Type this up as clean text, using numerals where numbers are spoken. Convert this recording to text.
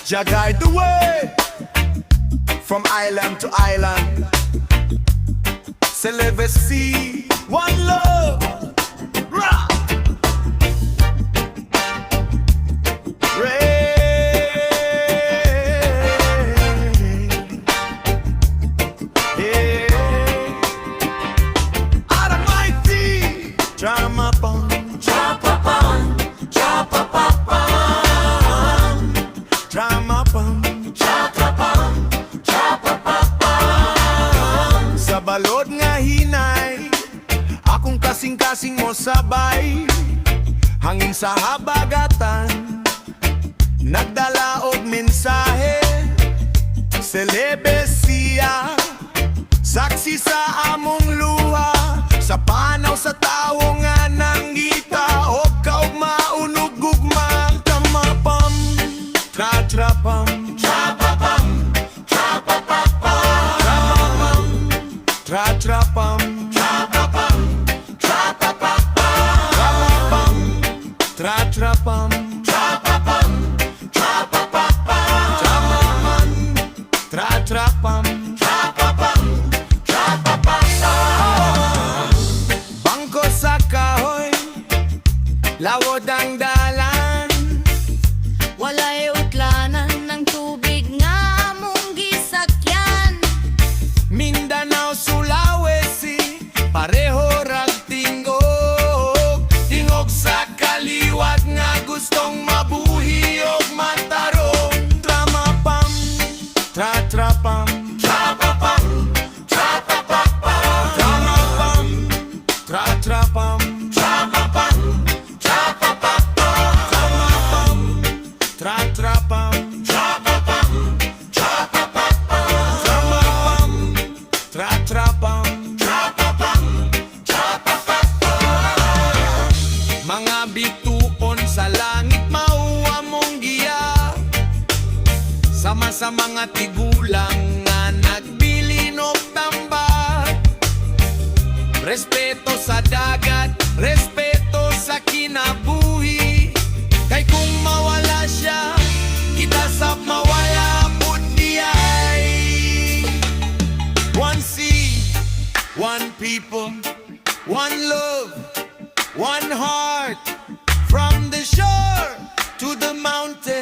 Jah guide the way from island to island. Celebes sea, one love. Rah! Sa balod nga hinay, akong kasing-kasing mo sabay. Hangin sa habagatan, nagdala og mensahe. Celebes siya, saksi sa among luha. Sa panaw sa tawo nga nanggita, o kaugma unog gugma. Tramapam, tra-trapam, trapapam, trapapapam, tra-trapam, trapapam, trapapapam, tra-trapam, trapapam, trapapapam, tra-trapam, trapapam, trapapapam. Bangko sa kahoy, lawod ang dalan. Walay utlanan ng tubig nga among gisakyan. Mindanao, Sulawesi, pareho rag tingog. Tingog sa kaliwat nga gustong mabuhi og matarong. Tramapam, tra-trapam, trapapam, trapapapam, tramapam, tra-trapam, trapapam, trapapapam, tramapam, tra-trapam, trapapam, trapapapam, tramapam, tra-trapam, trapapam, trapapapam. Mga bituon sa langit mauwa mong giya, sama sa mga tigulang nga nagbilin og tambak. Respeto sa dagat, respeto sa kinabuhi. Kay kung mawala siya, kita sab mawala pud diyay. One sea, one people, one love, one heart. From the shore to the mountain,